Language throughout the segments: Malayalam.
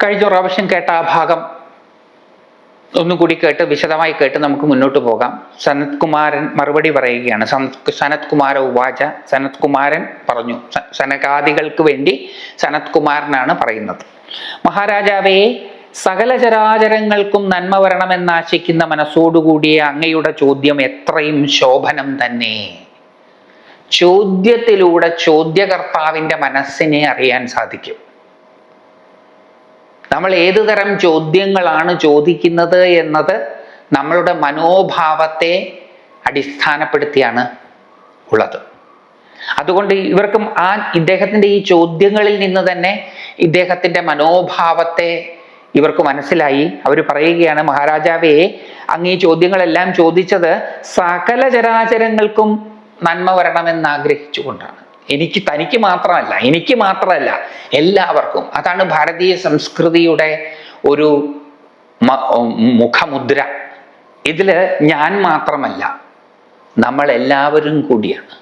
കഴിഞ്ഞ പ്രാവശ്യം കേട്ട ആ ഭാഗം ഒന്നുകൂടി കേട്ട് വിശദമായി കേട്ട് നമുക്ക് മുന്നോട്ട് പോകാം. സനത് കുമാരൻ മറുപടി പറയുകയാണ്. സനത് കുമാര ഉവാച, സനത് കുമാരൻ പറഞ്ഞു. സനകാദികൾക്ക് വേണ്ടി സനത് കുമാരനാണ് പറയുന്നത്. മഹാരാജാവേ, സകല ചരാചരങ്ങൾക്കും നന്മ വരണമെന്നാശിക്കുന്ന മനസ്സോടുകൂടിയ അങ്ങയുടെ ചോദ്യം എത്രയും ശോഭനം തന്നെ. ചോദ്യത്തിലൂടെ ചോദ്യകർത്താവിൻ്റെ മനസ്സിനെ അറിയാൻ സാധിക്കും. നമ്മൾ ഏതു തരം ചോദ്യങ്ങളാണ് ചോദിക്കുന്നത് എന്നത് നമ്മളുടെ മനോഭാവത്തെ അടിസ്ഥാനപ്പെടുത്തിയാണ് ഉള്ളത്. അതുകൊണ്ട് ഇവർക്കും ഇദ്ദേഹത്തിൻ്റെ ഈ ചോദ്യങ്ങളിൽ നിന്ന് തന്നെ ഇദ്ദേഹത്തിൻ്റെ മനോഭാവത്തെ ഇവർക്ക് മനസ്സിലായി. അവർ പറയുകയാണ്, മഹാരാജാവേ, അങ്ങ് ഈ ചോദ്യങ്ങളെല്ലാം ചോദിച്ചത് സകല ചരാചരങ്ങൾക്കും നന്മ വരണമെന്ന് ആഗ്രഹിച്ചുകൊണ്ടാണ്. തനിക്ക് മാത്രമല്ല എല്ലാവർക്കും. അതാണ് ഭാരതീയ സംസ്കൃതിയുടെ ഒരു മുഖമുദ്ര. ഇതില് ഞാൻ മാത്രമല്ല, നമ്മളെല്ലാവരും കൂടിയാണ്.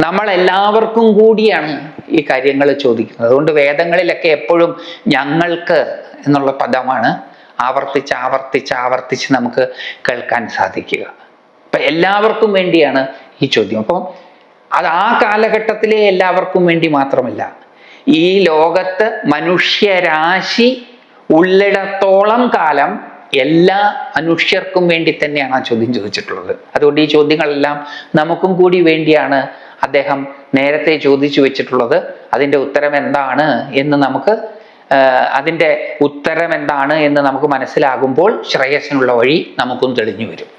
നമ്മളെല്ലാവർക്കും കൂടിയാണ് ഈ കാര്യങ്ങൾ ചോദിക്കുന്നത്. അതുകൊണ്ട് വേദങ്ങളിലൊക്കെ എപ്പോഴും ഞങ്ങൾക്ക് എന്നുള്ള പദമാണ് ആവർത്തിച്ച് നമുക്ക് കേൾക്കാൻ സാധിക്കുക. അപ്പൊ എല്ലാവർക്കും വേണ്ടിയാണ് ഈ ചോദ്യം. അപ്പം അത് ആ കാലഘട്ടത്തിലെ എല്ലാവർക്കും വേണ്ടി മാത്രമല്ല, ഈ ലോകത്ത് മനുഷ്യരാശി ഉള്ളിടത്തോളം കാലം എല്ലാ മനുഷ്യർക്കും വേണ്ടി തന്നെയാണ് ആ ചോദ്യം ചോദിച്ചിട്ടുള്ളത്. അതുകൊണ്ട് ഈ ചോദ്യങ്ങളെല്ലാം നമുക്കും കൂടി വേണ്ടിയാണ് അദ്ദേഹം നേരത്തെ ചോദിച്ചു വെച്ചിട്ടുള്ളത്. അതിൻ്റെ ഉത്തരം എന്താണ് എന്ന് നമുക്ക് മനസ്സിലാകുമ്പോൾ ശ്രേയസ്സിനുള്ള വഴി നമുക്കും തെളിഞ്ഞു വരും.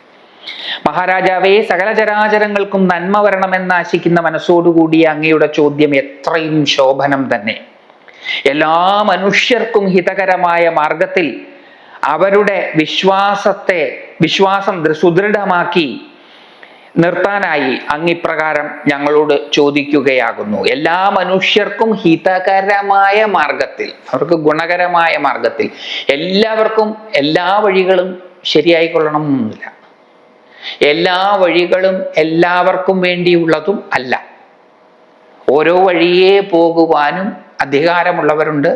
മഹാരാജാവേ, സകല ചരാചരങ്ങൾക്കും നന്മ വരണമെന്ന് ആശിക്കുന്ന മനസ്സോടുകൂടി അങ്ങയുടെ ചോദ്യം എത്രയും ശോഭനം തന്നെ. എല്ലാ മനുഷ്യർക്കും ഹിതകരമായ മാർഗത്തിൽ അവരുടെ വിശ്വാസം സുദൃഢമാക്കി നിർത്താനായി അങ്ങിപ്രകാരം ഞങ്ങളോട് ചോദിക്കുകയാകുന്നു. എല്ലാ മനുഷ്യർക്കും ഹിതകരമായ മാർഗത്തിൽ, അവർക്ക് ഗുണകരമായ മാർഗത്തിൽ. എല്ലാവർക്കും എല്ലാ വഴികളും ശരിയായിക്കൊള്ളണമെന്നില്ല. എല്ലാ വഴികളും എല്ലാവർക്കും വേണ്ടിയുള്ളതും അല്ല. ഓരോ വഴിയേ പോകുവാനും അധികാരമുള്ളവരുണ്ട്,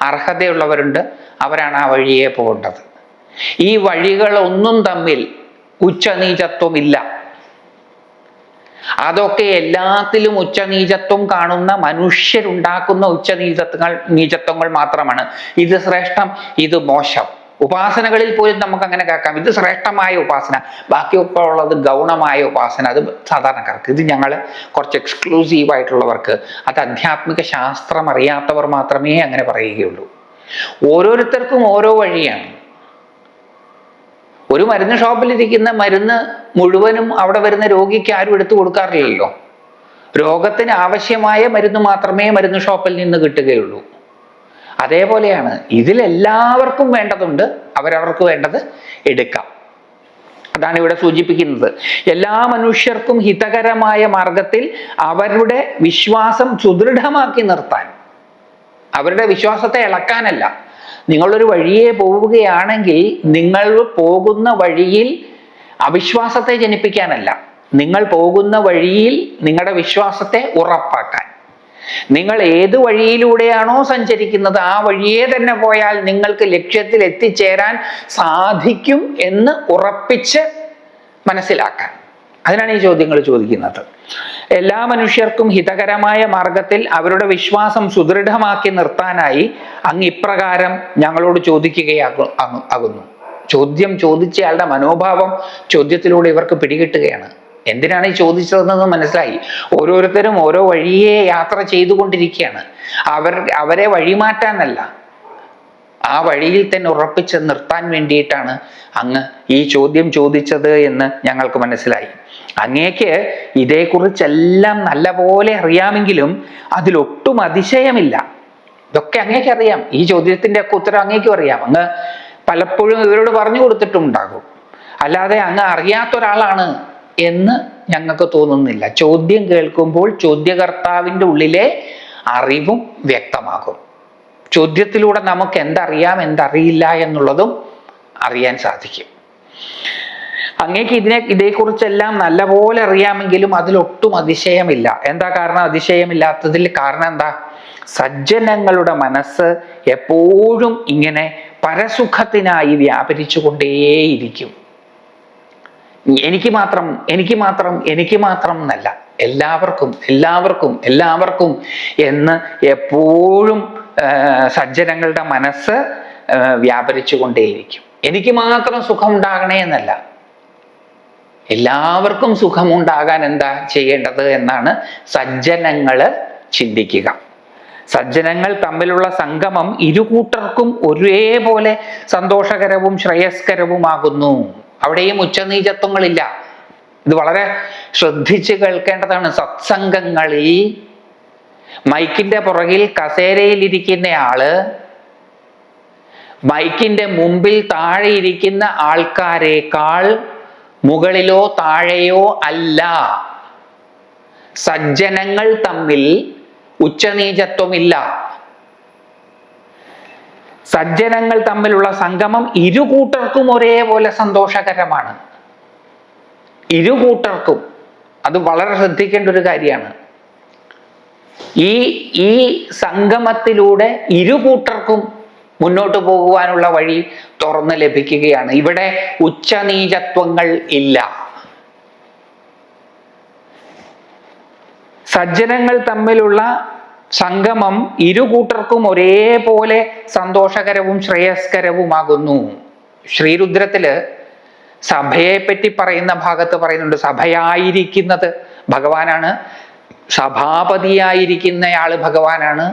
അർഹതയുള്ളവരുണ്ട്. അവരാണ് ആ വഴിയേ പോകേണ്ടത്. ഈ വഴികളൊന്നും തമ്മിൽ ഉച്ചനീചത്വമില്ല. അതൊക്കെ എല്ലാത്തിലും ഉച്ചനീചത്വം കാണുന്ന മനുഷ്യരുണ്ടാക്കുന്ന നീചത്വങ്ങൾ മാത്രമാണ്. ഇത് ശ്രേഷ്ഠം, ഇത് മോശം. ഉപാസനകളിൽ പോലും നമുക്ക് അങ്ങനെ കേൾക്കാം, ഇത് ശ്രേഷ്ഠമായ ഉപാസന, ബാക്കിയൊക്കെ ഉള്ളത് ഗൗണമായ ഉപാസന, അത് സാധാരണക്കാർക്ക്. ഇത് ഞങ്ങൾ കുറച്ച് എക്സ്ക്ലൂസീവായിട്ടുള്ളവർക്ക്, അത് ആധ്യാത്മിക ശാസ്ത്രം അറിയാത്തവർ മാത്രമേ അങ്ങനെ പറയുകയുള്ളൂ. ഓരോരുത്തർക്കും ഓരോ വഴിയാണ്. ഒരു മരുന്ന് ഷോപ്പിലിരിക്കുന്ന മരുന്ന് മുഴുവനും അവിടെ വരുന്ന രോഗിക്ക് ആരും എടുത്തു കൊടുക്കാറില്ലല്ലോ. രോഗത്തിന് ആവശ്യമായ മരുന്ന് മാത്രമേ മരുന്ന് ഷോപ്പിൽ നിന്ന് കിട്ടുകയുള്ളൂ. അതേപോലെയാണ് ഇതിലെല്ലാവർക്കും വേണ്ടതുണ്ട്, അവരവർക്ക് വേണ്ടത് എടുക്കാം. അതാണ് ഇവിടെ സൂചിപ്പിക്കുന്നത്. എല്ലാ മനുഷ്യർക്കും ഹിതകരമായ മാർഗത്തിൽ അവരുടെ വിശ്വാസം സുദൃഢമാക്കി നിർത്താൻ, അവരുടെ വിശ്വാസത്തെ ഇളക്കാനല്ല. നിങ്ങളൊരു വഴിയെ പോവുകയാണെങ്കിൽ നിങ്ങൾ പോകുന്ന വഴിയിൽ അവിശ്വാസത്തെ ജനിപ്പിക്കാനല്ല, നിങ്ങൾ പോകുന്ന വഴിയിൽ നിങ്ങളുടെ വിശ്വാസത്തെ ഉറപ്പാക്കാൻ. നിങ്ങൾ ഏത് വഴിയിലൂടെയാണോ സഞ്ചരിക്കുന്നത് ആ വഴിയെ തന്നെ പോയാൽ നിങ്ങൾക്ക് ലക്ഷ്യത്തിൽ എത്തിച്ചേരാൻ സാധിക്കും എന്ന് ഉറപ്പിച്ച് മനസ്സിലാക്കാൻ. അതിനാണ് ഈ ചോദ്യങ്ങൾ ചോദിക്കുന്നത്. എല്ലാ മനുഷ്യർക്കും ഹിതകരമായ മാർഗത്തിൽ അവരുടെ വിശ്വാസം സുദൃഢമാക്കി നിർത്താനായി അങ്ങ് ഇപ്രകാരം ഞങ്ങളോട് ചോദിക്കുകയാകുന്നു. ചോദ്യം ചോദിച്ചയാളുടെ മനോഭാവം ചോദ്യത്തിലൂടെ ഇവർക്ക് പിടികിട്ടുകയാണ്. എന്തിനാണ് ഈ ചോദിച്ചതെന്ന് മനസ്സിലായി. ഓരോരുത്തരും ഓരോ വഴിയെ യാത്ര ചെയ്തുകൊണ്ടിരിക്കുകയാണ്. അവരെ വഴിമാറ്റാനല്ല, ആ വഴിയിൽ തന്നെ ഉറപ്പിച്ച് നിർത്താൻ വേണ്ടിയിട്ടാണ് അങ്ങ് ഈ ചോദ്യം ചോദിച്ചത് എന്ന് ഞങ്ങൾക്ക് മനസ്സിലായി. അങ്ങേക്ക് ഇതേക്കുറിച്ചെല്ലാം നല്ലപോലെ അറിയാമെങ്കിലും അതിലൊട്ടും അതിശയമില്ല. ഇതൊക്കെ അങ്ങേക്ക് അറിയാം. ഈ ചോദ്യത്തിൻ്റെ ഒക്കെ ഉത്തരം അങ്ങേക്കും അറിയാം. അങ്ങ് പലപ്പോഴും ഇവരോട് പറഞ്ഞു കൊടുത്തിട്ടുണ്ടാകും. അല്ലാതെ അങ്ങ് അറിയാത്തൊരാളാണ് എന്ന് ഞങ്ങൾക്ക് തോന്നുന്നില്ല. ചോദ്യം കേൾക്കുമ്പോൾ ചോദ്യകർത്താവിൻ്റെ ഉള്ളിലെ അറിവും വ്യക്തമാകും. ചോദ്യത്തിലൂടെ നമുക്ക് എന്തറിയാം എന്തറിയില്ല എന്നുള്ളതും അറിയാൻ സാധിക്കും. അങ്ങേക്ക് ഇതേക്കുറിച്ചെല്ലാം നല്ലപോലെ അറിയാമെങ്കിലും അതിലൊട്ടും അതിശയമില്ല. എന്താ കാരണം അതിശയമില്ലാത്തതിൽ? കാരണം എന്താ? സജ്ജനങ്ങളുടെ മനസ്സ് എപ്പോഴും ഇങ്ങനെ പരസുഖത്തിനായി വ്യാപരിച്ചു കൊണ്ടേയിരിക്കും. എനിക്ക് മാത്രം എനിക്ക് മാത്രം എനിക്ക് മാത്രം എന്നല്ല, എല്ലാവർക്കും എല്ലാവർക്കും എല്ലാവർക്കും എന്ന് എപ്പോഴും സജ്ജനങ്ങളുടെ മനസ്സ് വ്യാപരിച്ചു കൊണ്ടേയിരിക്കും. എനിക്ക് മാത്രം സുഖം ഉണ്ടാകണേ എന്നല്ല, എല്ലാവർക്കും സുഖമുണ്ടാകാൻ എന്താ ചെയ്യേണ്ടത് എന്നാണ് സജ്ജനങ്ങള് ചിന്തിക്കുക. സജ്ജനങ്ങൾ തമ്മിലുള്ള സംഗമം ഇരുകൂട്ടർക്കും ഒരേപോലെ സന്തോഷകരവും ശ്രേയസ്കരവുമാകുന്നു. അവിടെയും ഉച്ചനീചത്വങ്ങളില്ല. ഇത് വളരെ ശ്രദ്ധിച്ച് കേൾക്കേണ്ടതാണ്. സത്സംഗങ്ങളിൽ മൈക്കിന്റെ പുറകിൽ കസേരയിൽ ഇരിക്കുന്നയാള് മൈക്കിന്റെ മുമ്പിൽ താഴെ ഇരിക്കുന്ന ആൾക്കാരേക്കാൾ മുകളിലോ താഴെയോ അല്ല. സജ്ജനങ്ങൾ തമ്മിൽ ഉച്ചനീചത്വമില്ല. സജ്ജനങ്ങൾ തമ്മിലുള്ള സംഗമം ഇരുകൂട്ടർക്കും ഒരേപോലെ സന്തോഷകരമാണ്. ഇരുകൂട്ടർക്കും. അത് വളരെ ശ്രദ്ധിക്കേണ്ട ഒരു കാര്യമാണ്. ഈ സംഗമത്തിലൂടെ ഇരുകൂട്ടർക്കും മുന്നോട്ട് പോകുവാനുള്ള വഴി തുറന്ന് ലഭിക്കുകയാണ്. ഇവിടെ ഉച്ചനീചത്വങ്ങൾ ഇല്ല. സജ്ജനങ്ങൾ തമ്മിലുള്ള സംഗമം ഇരുകൂട്ടർക്കും ഒരേപോലെ സന്തോഷകരവും ശ്രേയസ്കരവുമാകുന്നു. ശ്രീരുദ്രത്തില് സഭയെ പറ്റി പറയുന്ന ഭാഗത്ത് പറയുന്നുണ്ട്, സഭയായിരിക്കുന്നത് ഭഗവാനാണ്, സഭാപതിയായിരിക്കുന്നയാള് ഭഗവാനാണ്,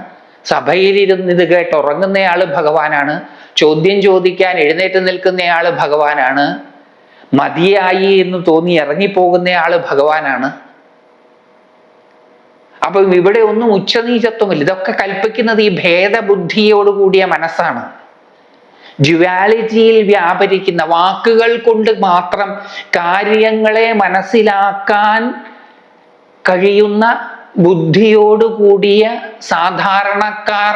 സഭയിലിരുന്ന് ഇത് കേട്ടുറങ്ങുന്നയാള് ഭഗവാനാണ്, ചോദ്യം ചോദിക്കാൻ എഴുന്നേറ്റ് നിൽക്കുന്നയാള് ഭഗവാനാണ്, മതിയായി എന്ന് തോന്നി ഇറങ്ങിപ്പോകുന്നയാള് ഭഗവാനാണ്. അപ്പൊ ഇവിടെ ഒന്നും ഉച്ചനീചത്വമില്ല. ഇതൊക്കെ കൽപ്പിക്കുന്നത് ഈ ഭേദബുദ്ധിയോടുകൂടിയ മനസ്സാണ്. ഡ്യുവാലിറ്റിയിൽ വ്യാപരിക്കുന്ന, വാക്കുകൾ കൊണ്ട് മാത്രം കാര്യങ്ങളെ മനസ്സിലാക്കാൻ കഴിയുന്ന ബുദ്ധിയോടുകൂടിയ സാധാരണക്കാർ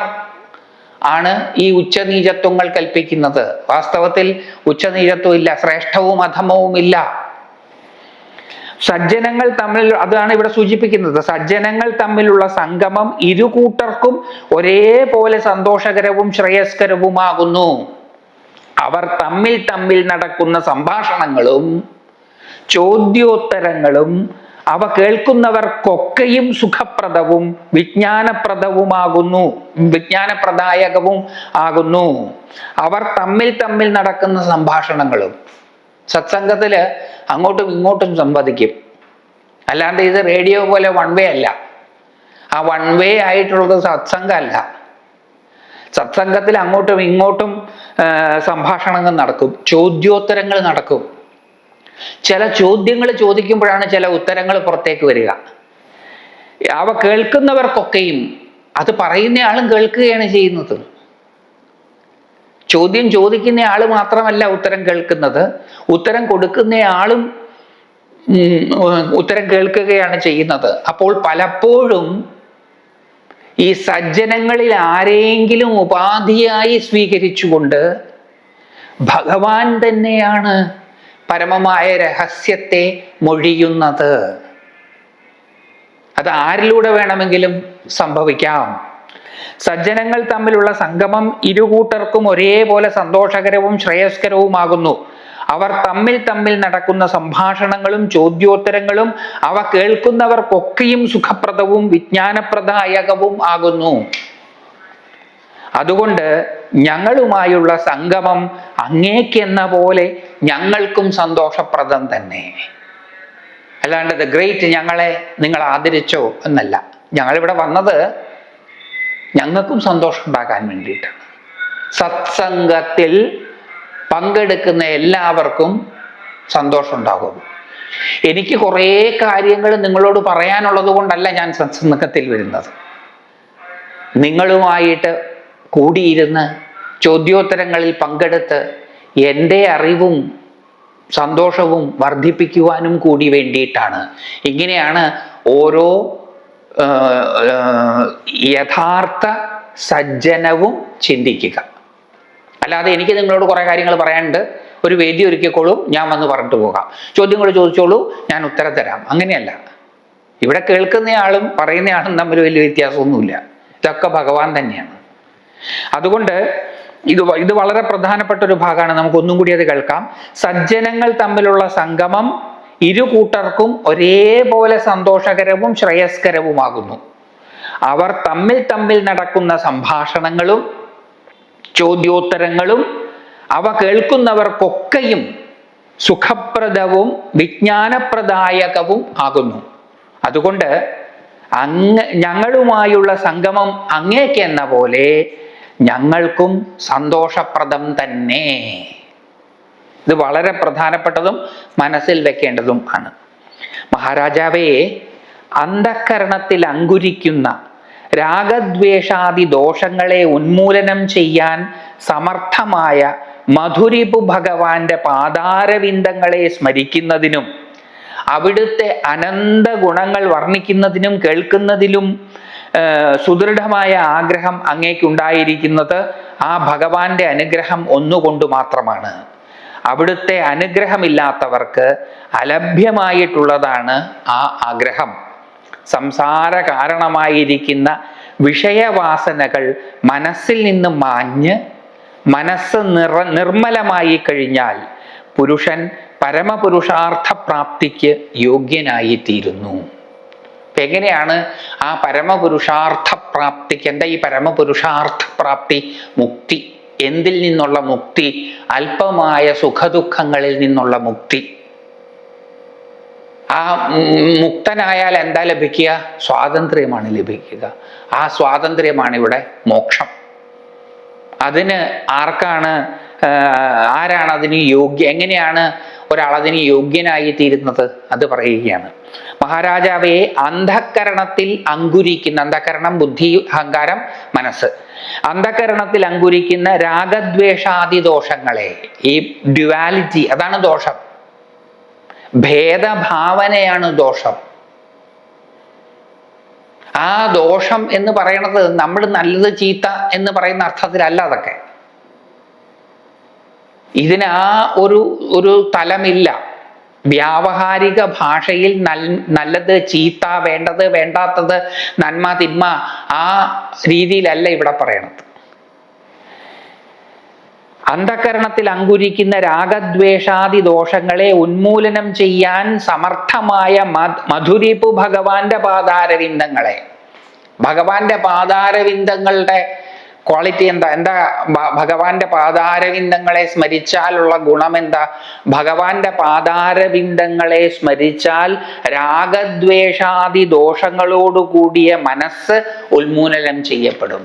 ആണ് ഈ ഉച്ചനീചത്വങ്ങൾ കൽപ്പിക്കുന്നത്. വാസ്തവത്തിൽ ഉച്ചനീചത്വം ഇല്ല, ശ്രേഷ്ഠവും അധമവും ഇല്ല. സജ്ജനങ്ങൾ തമ്മിൽ, അതാണ് ഇവിടെ സൂചിപ്പിക്കുന്നത്, സജ്ജനങ്ങൾ തമ്മിലുള്ള സംഗമം ഇരുകൂട്ടർക്കും ഒരേപോലെ സന്തോഷകരവും ശ്രേയസ്കരവുമാകുന്നു. അവർ തമ്മിൽ തമ്മിൽ നടക്കുന്ന സംഭാഷണങ്ങളും ചോദ്യോത്തരങ്ങളും അവ കേൾക്കുന്നവർക്കൊക്കെയും സുഖപ്രദവും വിജ്ഞാനപ്രദായകവും ആകുന്നു. അവർ തമ്മിൽ തമ്മിൽ നടക്കുന്ന സംഭാഷണങ്ങളും. സത്സംഗത്തില് അങ്ങോട്ടും ഇങ്ങോട്ടും സംവദിക്കും. അല്ലാണ്ട് ഇത് റേഡിയോ പോലെ വൺ വേ അല്ല. ആ വൺ വേ ആയിട്ടുള്ളത് സത്സംഗമല്ല. സത്സംഗത്തിൽ അങ്ങോട്ടും ഇങ്ങോട്ടും സംഭാഷണങ്ങൾ നടക്കും, ചോദ്യോത്തരങ്ങൾ നടക്കും. ചില ചോദ്യങ്ങൾ ചോദിക്കുമ്പോഴാണ് ചില ഉത്തരങ്ങൾ പുറത്തേക്ക് വരിക. അവ കേൾക്കുന്നവർക്കൊക്കെയും, അത് പറയുന്നയാളും കേൾക്കുകയാണ് ചെയ്യുന്നത്. ചോദ്യം ചോദിക്കുന്ന ആള് മാത്രമല്ല ഉത്തരം കേൾക്കുന്നത്, ഉത്തരം കൊടുക്കുന്നയാളും ഉത്തരം കേൾക്കുകയാണ് ചെയ്യുന്നത്. അപ്പോൾ പലപ്പോഴും ഈ സജ്ജനങ്ങളിൽ ആരെങ്കിലും ഉപാധിയായി സ്വീകരിച്ചുകൊണ്ട് ഭഗവാൻ തന്നെയാണ് പരമമായ രഹസ്യത്തെ മൊഴിയുന്നത്. അത് ആരിലൂടെ വേണമെങ്കിലും സംഭവിക്കാം. സജ്ജനങ്ങൾ തമ്മിലുള്ള സംഗമം ഇരുകൂട്ടർക്കും ഒരേപോലെ സന്തോഷകരവും ശ്രേയസ്കരവുമാകുന്നു. അവർ തമ്മിൽ തമ്മിൽ നടക്കുന്ന സംഭാഷണങ്ങളും ചോദ്യോത്തരങ്ങളും അവ കേൾക്കുന്നവർക്കൊക്കെയും സുഖപ്രദവും വിജ്ഞാനപ്രദായകവും ആകുന്നു. അതുകൊണ്ട് ഞങ്ങളുമായുള്ള സംഗമം അങ്ങേക്കെന്ന പോലെ ഞങ്ങൾക്കും സന്തോഷപ്രദം തന്നെ. അല്ലാണ്ട് ദ ഗ്രേറ്റ് ഞങ്ങളെ നിങ്ങൾ ആദരിച്ചോ എന്നല്ല. ഞങ്ങളിവിടെ വന്നത് ഞങ്ങൾക്കും സന്തോഷം ഉണ്ടാകാൻ വേണ്ടിയിട്ടാണ്. സത്സംഗത്തിൽ പങ്കെടുക്കുന്ന എല്ലാവർക്കും സന്തോഷം ഉണ്ടാകും. എനിക്ക് കുറേ കാര്യങ്ങൾ നിങ്ങളോട് പറയാനുള്ളത് കൊണ്ടല്ല ഞാൻ സത്സംഗത്തിൽ വരുന്നത്. നിങ്ങളുമായിട്ട് കൂടിയിരുന്ന് ചോദ്യോത്തരങ്ങളിൽ പങ്കെടുത്ത് എൻ്റെ അറിവും സന്തോഷവും വർദ്ധിപ്പിക്കുവാനും കൂടി വേണ്ടിയിട്ടാണ്. ഇങ്ങനെയാണ് ഓരോ യഥാർത്ഥ സജ്ജനവും ചിന്തിക്കുക. അല്ലാതെ എനിക്ക് നിങ്ങളോട് കുറേ കാര്യങ്ങൾ പറയാനുണ്ട്, ഒരു വേദി ഒരുക്കിക്കോളൂ, ഞാൻ വന്ന് പറഞ്ഞിട്ട് പോകാം, ചോദ്യങ്ങൾ ചോദിച്ചോളൂ, ഞാൻ ഉത്തരം തരാം, അങ്ങനെയല്ല. ഇവിടെ കേൾക്കുന്നയാളും പറയുന്നയാളും തമ്മിൽ വലിയ വ്യത്യാസമൊന്നുമില്ല. ഇതൊക്കെ ഭഗവാൻ തന്നെയാണ്. അതുകൊണ്ട് ഇത് വളരെ പ്രധാനപ്പെട്ട ഒരു ഭാഗമാണ്. നമുക്ക് ഒന്നും കൂടി അത് കേൾക്കാം. സജ്ജനങ്ങൾ തമ്മിലുള്ള സംഗമം ഇരു കൂട്ടർക്കും ഒരേപോലെ സന്തോഷകരവും ശ്രേയസ്കരവുമാകുന്നു. അവർ തമ്മിൽ തമ്മിൽ നടക്കുന്ന സംഭാഷണങ്ങളും ചോദ്യോത്തരങ്ങളും അവ കേൾക്കുന്നവർക്കൊക്കെയും സുഖപ്രദവും വിജ്ഞാനപ്രദായകവും ആകുന്നു. അതുകൊണ്ട് ഞങ്ങളുമായുള്ള സംഗമം അങ്ങേക്കെന്ന പോലെ ഞങ്ങൾക്കും സന്തോഷപ്രദം തന്നെ. ഇത് വളരെ പ്രധാനപ്പെട്ടതും മനസ്സിൽ വെക്കേണ്ടതും ആണ്. മഹാരാജാവേ, അന്ധഃകരണത്തിൽ അങ്കുരിക്കുന്ന രാഗദ്വേഷാദി ദോഷങ്ങളെ ഉന്മൂലനം ചെയ്യാൻ സമർത്ഥമായ മധുരിപു ഭഗവാന്റെ പാദാരവിന്ദങ്ങളെ സ്മരിക്കുന്നതിനും അവിടുത്തെ അനന്ത ഗുണങ്ങൾ വർണ്ണിക്കുന്നതിനും കേൾക്കുന്നതിലും സുദൃഢമായ ആഗ്രഹം അങ്ങേക്കുണ്ടായിരിക്കുന്നത് ആ ഭഗവാന്റെ അനുഗ്രഹം ഒന്നുകൊണ്ട് മാത്രമാണ്. അവിടുത്തെ അനുഗ്രഹമില്ലാത്തവർക്ക് അലഭ്യമായിട്ടുള്ളതാണ് ആ ആഗ്രഹം. സംസാര കാരണമായിരിക്കുന്ന വിഷയവാസനകൾ മനസ്സിൽ നിന്ന് മാഞ്ഞ് മനസ്സ് നിർമ്മലമായി കഴിഞ്ഞാൽ പുരുഷൻ പരമപുരുഷാർത്ഥ പ്രാപ്തിക്ക് യോഗ്യനായിത്തീരുന്നു. എങ്ങനെയാണ് ആ പരമപുരുഷാർത്ഥ പ്രാപ്തിക്ക്? എന്താ ഈ പരമപുരുഷാർത്ഥ പ്രാപ്തി? മുക്തി. എന്തിൽ നിന്നുള്ള മുക്തി? അല്പമായ സുഖദുഃഖങ്ങളിൽ നിന്നുള്ള മുക്തി. ആ മുക്തനായാൽ എന്താ ലഭിക്കുക? സ്വാതന്ത്ര്യമാണ് ലഭിക്കുക. ആ സ്വാതന്ത്ര്യമാണ് ഇവിടെ മോക്ഷം. അതിന് ആരാണ് അതിന് എങ്ങനെയാണ് ഒരാൾ അതിന് യോഗ്യനായി തീരുന്നത്? അത് പറയുകയാണ്. മഹാരാജാവേ, അന്ധഃകരണത്തിൽ അങ്കുരിക്കുന്ന, അന്ധഃകരണം ബുദ്ധി, അഹങ്കാരം, മനസ്സ്, അന്ധഃകരണത്തിൽ അങ്കുരിക്കുന്ന രാഗദ്വേഷാദി ദോഷങ്ങളെ, ഈ ഡ്യുവാലിറ്റി, അതാണ് ദോഷം. ഭേദഭാവനയാണ് ദോഷം. ആ ദോഷം എന്ന് പറയണത് നമ്മൾ നല്ലത് ചീത്ത എന്ന് പറയുന്ന അർത്ഥത്തിലല്ല. അതൊക്കെ ഇതിന് ആ ഒരു തലമില്ല. വ്യാവഹാരിക ഭാഷയിൽ നല്ലത് ചീത്ത, വേണ്ടത് വേണ്ടാത്തത്, നന്മ തിന്മ, ആ രീതിയിലല്ല ഇവിടെ പറയണത്. അന്ധഃകരണത്തിൽ അങ്കുരിക്കുന്ന രാഗദ്വേഷാദി ദോഷങ്ങളെ ഉന്മൂലനം ചെയ്യാൻ സമർത്ഥമായ മധുരിപു ഭഗവാന്റെ പാദാരവിന്ദങ്ങളെ. ഭഗവാന്റെ പാദാരവിന്ദങ്ങളുടെ ക്വാളിറ്റി എന്താ? ഭഗവാന്റെ പാദാരവിന്ദങ്ങളെ സ്മരിച്ചാലുള്ള ഗുണം എന്താ? ഭഗവാന്റെ പാദാരവിന്ദങ്ങളെ സ്മരിച്ചാൽ രാഗദ്വേഷാദി ദോഷങ്ങളോടുകൂടിയ മനസ്സ് ഉന്മൂലനം ചെയ്യപ്പെടും.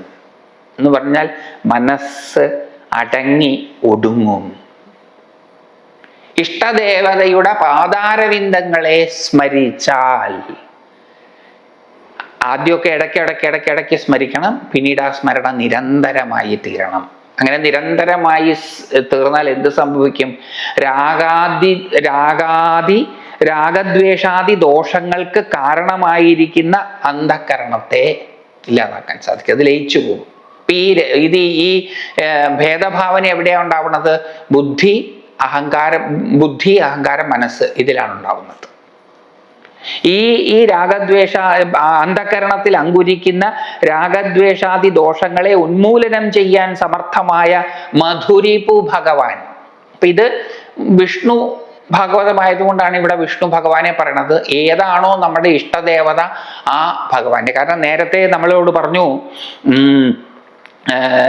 എന്ന് പറഞ്ഞാൽ മനസ്സ് അടങ്ങി ഒടുങ്ങും. ഇഷ്ടദേവതയുടെ പാദാരവിന്ദങ്ങളെ സ്മരിച്ചാൽ ആദ്യമൊക്കെ ഇടയ്ക്കിടയ്ക്ക് സ്മരിക്കണം. പിന്നീട് ആ സ്മരണ നിരന്തരമായി തീരണം. അങ്ങനെ നിരന്തരമായി തീർന്നാൽ എന്ത് സംഭവിക്കും? രാഗദ്വേഷാദി ദോഷങ്ങൾക്ക് കാരണമായിരിക്കുന്ന അന്ധഃകരണത്തെ ഇല്ലാതാക്കാൻ സാധിക്കും. അത് ലയിച്ചു പോകും. ഈ ഭേദഭാവന എവിടെയാണ് ഉണ്ടാവുന്നത്? ബുദ്ധി, അഹങ്കാരം, മനസ്സ്, ഇതിലാണ് ഉണ്ടാവുന്നത്. ഈ രാഗദ്വേഷ അന്ധഃകരണത്തിൽ അങ്കുരിക്കുന്ന രാഗദ്വേഷാദി ദോഷങ്ങളെ ഉന്മൂലനം ചെയ്യാൻ സമർത്ഥമായ മധുരിപു ഭഗവാൻ. അപ്പൊ ഇത് വിഷ്ണു ഭാഗവതമായതുകൊണ്ടാണ് ഇവിടെ വിഷ്ണു ഭഗവാനെ പറയണത്. ഏതാണോ നമ്മുടെ ഇഷ്ടദേവത ആ ഭഗവാന്റെ. കാരണം നേരത്തെ നമ്മളോട് പറഞ്ഞു,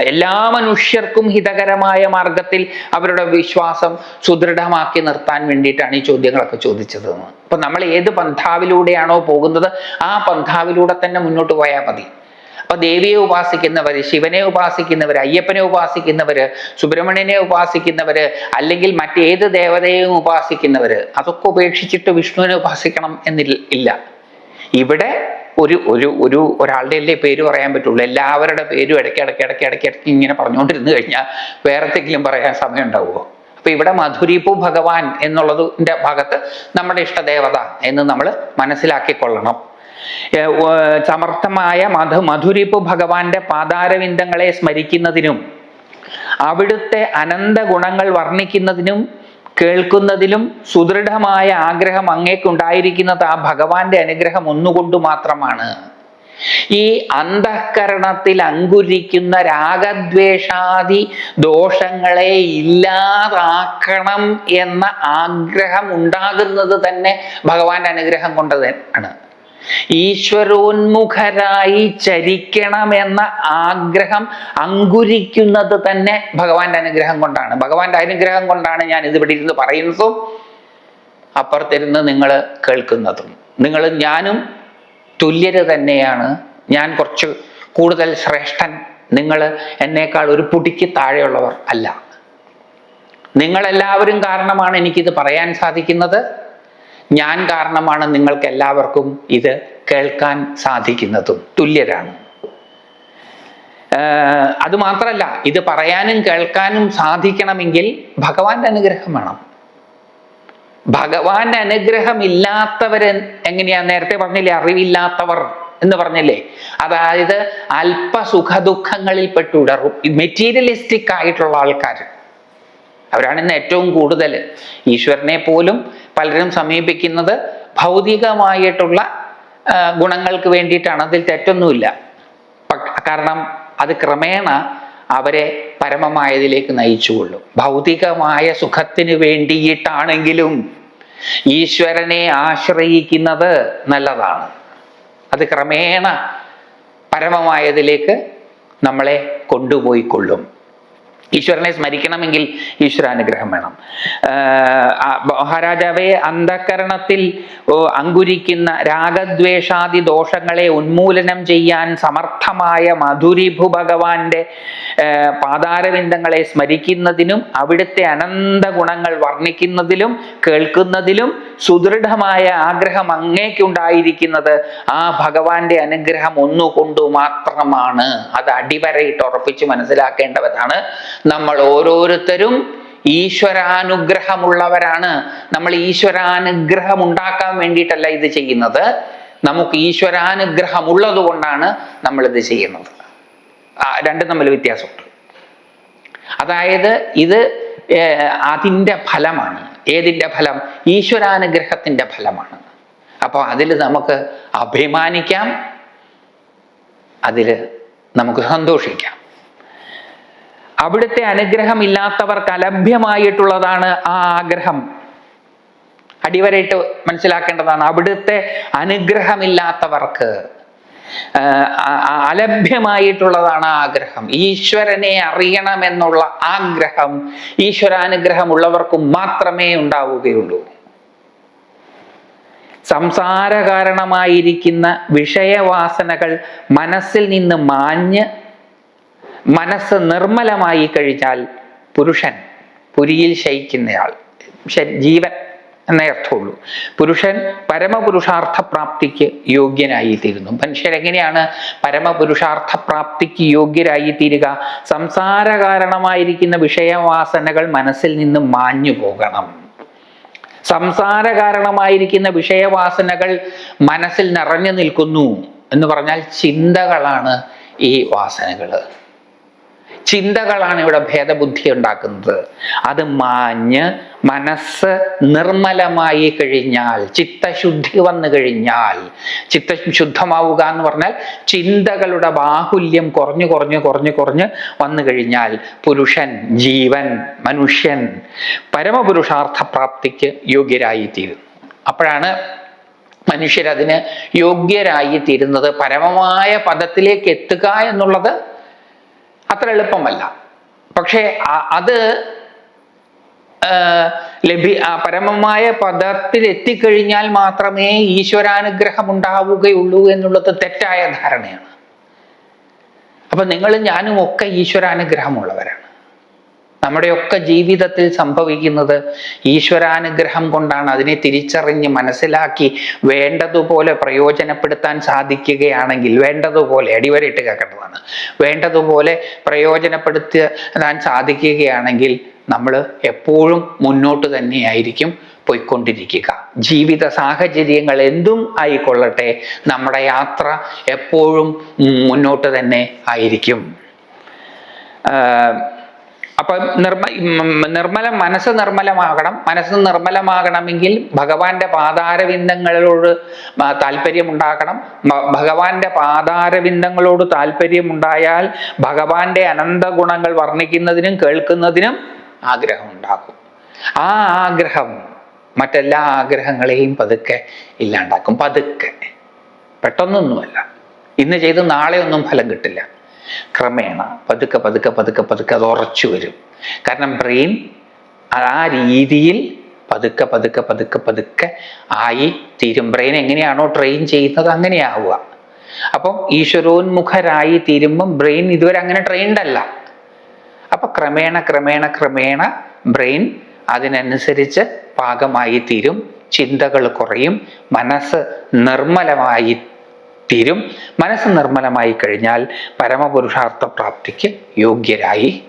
എല്ലാ മനുഷ്യർക്കും ഹിതകരമായ മാർഗത്തിൽ അവരുടെ വിശ്വാസം സുദൃഢമാക്കി നിർത്താൻ വേണ്ടിയിട്ടാണ് ഈ ചോദ്യങ്ങളൊക്കെ ചോദിച്ചത്. അപ്പൊ നമ്മൾ ഏത് പന്ഥാവിലൂടെയാണോ പോകുന്നത് ആ പന്ഥാവിലൂടെ തന്നെ മുന്നോട്ട് പോയാൽ മതി. അപ്പൊ ദേവിയെ ഉപാസിക്കുന്നവര്, ശിവനെ ഉപാസിക്കുന്നവര്, അയ്യപ്പനെ ഉപാസിക്കുന്നവര്, സുബ്രഹ്മണ്യനെ ഉപാസിക്കുന്നവര്, അല്ലെങ്കിൽ മറ്റേത് ദേവതയെയും ഉപാസിക്കുന്നവര്, അതൊക്കെ ഉപേക്ഷിച്ചിട്ട് വിഷ്ണുവിനെ ഉപാസിക്കണം എന്നില്ല. ഇവിടെ ഒരാളുടെ അല്ലേ പേര് പറയാൻ പറ്റുള്ളൂ. എല്ലാവരുടെ പേരും ഇടയ്ക്ക് ഇങ്ങനെ പറഞ്ഞുകൊണ്ടിരുന്നു കഴിഞ്ഞാൽ വേറെന്തെങ്കിലും പറയാൻ സമയം ഉണ്ടാവുമോ? അപ്പൊ ഇവിടെ മധുരിപു ഭഗവാൻ എന്നുള്ളതിന്റെ ഭാഗത്ത് നമ്മുടെ ഇഷ്ടദേവത എന്ന് നമ്മൾ മനസ്സിലാക്കിക്കൊള്ളണം. സമർത്ഥമായ മധുരിപു ഭഗവാന്റെ പാദാരവിന്ദങ്ങളെ സ്മരിക്കുന്നതിനും അവിടുത്തെ അനന്ത ഗുണങ്ങൾ വർണ്ണിക്കുന്നതിനും കേൾക്കുന്നതിലും സുദൃഢമായ ആഗ്രഹം അങ്ങേക്കുണ്ടായിരിക്കുന്നത് ആ ഭഗവാന്റെ അനുഗ്രഹം ഒന്നുകൊണ്ട് മാത്രമാണ്. ഈ അന്തഃകരണത്തിൽ അങ്കുരിക്കുന്ന രാഗദ്വേഷാദി ദോഷങ്ങളെ ഇല്ലാതാക്കണം എന്ന ആഗ്രഹം ഉണ്ടാകുന്നത് തന്നെ ഭഗവാന്റെ അനുഗ്രഹം കൊണ്ട് ആണ്. ഈശ്വരോന്മുഖരായി ചരിക്കണമെന്ന ആഗ്രഹം അങ്കുരിക്കുന്നത് തന്നെ ഭഗവാന്റെ അനുഗ്രഹം കൊണ്ടാണ്. ഭഗവാന്റെ അനുഗ്രഹം കൊണ്ടാണ് ഞാൻ ഇതിവിടെ ഇരുന്ന് പറയുന്നതും അപ്പുറത്തിരുന്ന് നിങ്ങൾ കേൾക്കുന്നതും. നിങ്ങളും ഞാനും തുല്യര് തന്നെയാണ്. ഞാൻ കുറച്ച് കൂടുതൽ ശ്രേഷ്ഠൻ, നിങ്ങൾ എന്നേക്കാൾ ഒരു പൊടിക്ക് താഴെയുള്ളവർ അല്ല. നിങ്ങളെല്ലാവരും കാരണമാണ് എനിക്കിത് പറയാൻ സാധിക്കുന്നത്. ഞാൻ കാരണമാണ് നിങ്ങൾക്ക് എല്ലാവർക്കും ഇത് കേൾക്കാൻ സാധിക്കുന്നതും. തുല്യരാണ്. അതുമാത്രമല്ല, ഇത് പറയാനും കേൾക്കാനും സാധിക്കണമെങ്കിൽ ഭഗവാന്റെ അനുഗ്രഹം വേണം. ഭഗവാന്റെ അനുഗ്രഹം ഇല്ലാത്തവര് എങ്ങനെയാ? നേരത്തെ പറഞ്ഞില്ലേ, അറിവില്ലാത്തവർ എന്ന് പറഞ്ഞില്ലേ? അതായത് അല്പ സുഖദുഃഖങ്ങളിൽ പെട്ടുടറും മെറ്റീരിയലിസ്റ്റിക് ആയിട്ടുള്ള ആൾക്കാർ. അവരാണ് ഇന്ന് ഏറ്റവും കൂടുതൽ. ഈശ്വരനെ പോലും പലരും സമീപിക്കുന്നത് ഭൗതികമായിട്ടുള്ള ഗുണങ്ങൾക്ക് വേണ്ടിയിട്ടാണ്. അതിൽ തെറ്റൊന്നുമില്ല. കാരണം അത് ക്രമേണ അവരെ പരമമായതിലേക്ക് നയിച്ചുകൊള്ളും. ഭൗതികമായ സുഖത്തിന് വേണ്ടിയിട്ടാണെങ്കിലും ഈശ്വരനെ ആശ്രയിക്കുന്നത് നല്ലതാണ്. അത് ക്രമേണ പരമമായതിലേക്ക് നമ്മളെ കൊണ്ടുപോയിക്കൊള്ളും. ഈശ്വരനെ സ്മരിക്കണമെങ്കിൽ ഈശ്വരാനുഗ്രഹം വേണം. മഹാരാജാവെ, അന്ധകരണത്തിൽ അങ്കുരിക്കുന്ന രാഗദ്വേഷാദി ദോഷങ്ങളെ ഉന്മൂലനം ചെയ്യാൻ സമർത്ഥമായ മധുരിഭു ഭഗവാന്റെ പാതാരവിന്ദങ്ങളെ സ്മരിക്കുന്നതിനും അവിടുത്തെ അനന്ത ഗുണങ്ങൾ വർണ്ണിക്കുന്നതിലും കേൾക്കുന്നതിലും സുദൃഢമായ ആഗ്രഹം അങ്ങേക്കുണ്ടായിരിക്കുന്നത് ആ ഭഗവാന്റെ അനുഗ്രഹം ഒന്നുകൊണ്ടു മാത്രമാണ്. അത് അടിവരയിട്ട് ഉറപ്പിച്ച് മനസ്സിലാക്കേണ്ടവരാണ്. നമ്മൾ ഓരോരുത്തരും ഈശ്വരാനുഗ്രഹമുള്ളവരാണ്. നമ്മൾ ഈശ്വരാനുഗ്രഹം ഉണ്ടാക്കാൻ വേണ്ടിയിട്ടല്ല ഇത് ചെയ്യുന്നത്. നമുക്ക് ഈശ്വരാനുഗ്രഹം ഉള്ളത് കൊണ്ടാണ് നമ്മളിത് ചെയ്യുന്നത്. രണ്ടും തമ്മിൽ വ്യത്യാസമുണ്ട്. അതായത് ഇത് അതിൻ്റെ ഫലമാണ്. ഏതിൻ്റെ ഫലം? ഈശ്വരാനുഗ്രഹത്തിൻ്റെ ഫലമാണ്. അപ്പോൾ അതിൽ നമുക്ക് അഭിമാനിക്കാം, അതിൽ നമുക്ക് സന്തോഷിക്കാം. അവിടുത്തെ അനുഗ്രഹം ഇല്ലാത്തവർക്ക് അലഭ്യമായിട്ടുള്ളതാണ് ആ ആഗ്രഹം. അടിവരയിട്ട് മനസ്സിലാക്കേണ്ടതാണ്. അവിടുത്തെ അനുഗ്രഹമില്ലാത്തവർക്ക് അലഭ്യമായിട്ടുള്ളതാണ് ആ ആഗ്രഹം. ഈശ്വരനെ അറിയണമെന്നുള്ള ആഗ്രഹം ഈശ്വരാനുഗ്രഹം ഉള്ളവർക്കും മാത്രമേ ഉണ്ടാവുകയുള്ളൂ. സംസാര കാരണമായിരിക്കുന്ന വിഷയവാസനകൾ മനസ്സിൽ നിന്ന് മാഞ്ഞ് മനസ്സ് നിർമ്മലമായി കഴിഞ്ഞാൽ പുരുഷൻ, പുരിയിൽ ശയിക്കുന്നയാൾ, ജീവൻ എന്നേ അർത്ഥമുള്ളൂ. പുരുഷൻ പരമപുരുഷാർത്ഥ പ്രാപ്തിക്ക് യോഗ്യനായിത്തീരുന്നു. മനുഷ്യരെങ്ങനെയാണ് പരമപുരുഷാർത്ഥ പ്രാപ്തിക്ക് യോഗ്യരായി തീരുക? സംസാര കാരണമായിരിക്കുന്ന വിഷയവാസനകൾ മനസ്സിൽ നിന്ന് മാഞ്ഞു പോകണം. സംസാര കാരണമായിരിക്കുന്ന വിഷയവാസനകൾ മനസ്സിൽ നിറഞ്ഞു നിൽക്കുന്നു എന്ന് പറഞ്ഞാൽ ചിന്തകളാണ് ഈ വാസനകൾ. ചിന്തകളാണ് ഇവിടെ ഭേദബുദ്ധി ഉണ്ടാക്കുന്നത്. അത് മാഞ്ഞ് മനസ്സ് നിർമ്മലമായി കഴിഞ്ഞാൽ, ചിത്തശുദ്ധി വന്നു കഴിഞ്ഞാൽ, ചിത്തശുദ്ധമാവുക എന്ന് പറഞ്ഞാൽ ചിന്തകളുടെ ബാഹുല്യം കുറഞ്ഞു കുറഞ്ഞ് കുറഞ്ഞ് കുറഞ്ഞ് വന്നു കഴിഞ്ഞാൽ പുരുഷൻ, ജീവൻ, മനുഷ്യൻ പരമപുരുഷാർത്ഥ പ്രാപ്തിക്ക് യോഗ്യരായിത്തീരുന്നു. അപ്പോഴാണ് മനുഷ്യരതിന് യോഗ്യരായിത്തീരുന്നത്. പരമമായ പദത്തിലേക്ക് എത്തുക എന്നുള്ളത് അത്ര എളുപ്പമല്ല. പക്ഷെ അത് പരമമായ പദത്തിൽ എത്തിക്കഴിഞ്ഞാൽ മാത്രമേ ഈശ്വരാനുഗ്രഹം ഉണ്ടാവുകയുള്ളൂ എന്നുള്ളത് തെറ്റായ ധാരണയാണ്. അപ്പൊ നിങ്ങളും ഞാനും ഒക്കെ ഈശ്വരാനുഗ്രഹമുള്ളവരാണ്. നമ്മുടെയൊക്കെ ജീവിതത്തിൽ സംഭവിക്കുന്നത് ഈശ്വരാനുഗ്രഹം കൊണ്ടാണ്. അതിനെ തിരിച്ചറിഞ്ഞ് മനസ്സിലാക്കി വേണ്ടതുപോലെ പ്രയോജനപ്പെടുത്താൻ സാധിക്കുകയാണെങ്കിൽ, വേണ്ടതുപോലെ അടിവരയിട്ട് കേൾക്കേണ്ടതാണ്, വേണ്ടതുപോലെ പ്രയോജനപ്പെടുത്താൻ സാധിക്കുകയാണെങ്കിൽ നമ്മൾ എപ്പോഴും മുന്നോട്ട് തന്നെയായിരിക്കും പോയിക്കൊണ്ടിരിക്കുക. ജീവിത സാഹചര്യങ്ങൾ എന്തും ആയിക്കൊള്ളട്ടെ, നമ്മുടെ യാത്ര എപ്പോഴും മുന്നോട്ട് തന്നെ ആയിരിക്കും. അപ്പൊ മനസ്സ് നിർമ്മലമാകണം. മനസ്സ് നിർമ്മലമാകണമെങ്കിൽ ഭഗവാന്റെ പാതാരവിന്ദങ്ങളോട് താല്പര്യമുണ്ടാകണം. ഭഗവാന്റെ പാതാരവിന്ദങ്ങളോട് താല്പര്യമുണ്ടായാൽ ഭഗവാന്റെ അനന്ത ഗുണങ്ങൾ വർണ്ണിക്കുന്നതിനും കേൾക്കുന്നതിനും ആഗ്രഹം ഉണ്ടാകും. ആ ആഗ്രഹം മറ്റെല്ലാ ആഗ്രഹങ്ങളെയും പതുക്കെ ഇല്ലാണ്ടാക്കും. പതുക്കെ, പെട്ടെന്നൊന്നുമല്ല. ഇന്ന് ചെയ്ത് നാളെ ഒന്നും ഫലം കിട്ടില്ല. ക്രമേണ പതുക്കെ പതുക്കെ പതുക്കെ പതുക്കെ അത് ഉറച്ചു വരും. കാരണം ബ്രെയിൻ ആ രീതിയിൽ പതുക്കെ പതുക്കെ പതുക്കെ പതുക്കെ ആയി തീരും. ബ്രെയിൻ എങ്ങനെയാണോ ട്രെയിൻ ചെയ്യുന്നത് അങ്ങനെയാവുക. അപ്പം ഈശ്വരോന്മുഖരായി തീരുമ്പം ബ്രെയിൻ ഇതുവരെ അങ്ങനെ ട്രെയിൻഡ് അല്ല. അപ്പൊ ക്രമേണ ക്രമേണ ക്രമേണ ബ്രെയിൻ അതിനനുസരിച്ച് പാകമായി തീരും. ചിന്തകൾ കുറയും. മനസ്സ് നിർമ്മലമായി തീരും. മനസ്സ് നിർമ്മലമായി കഴിഞ്ഞാൽ പരമപുരുഷാർത്ഥ പ്രാപ്തിക്ക് യോഗ്യരായി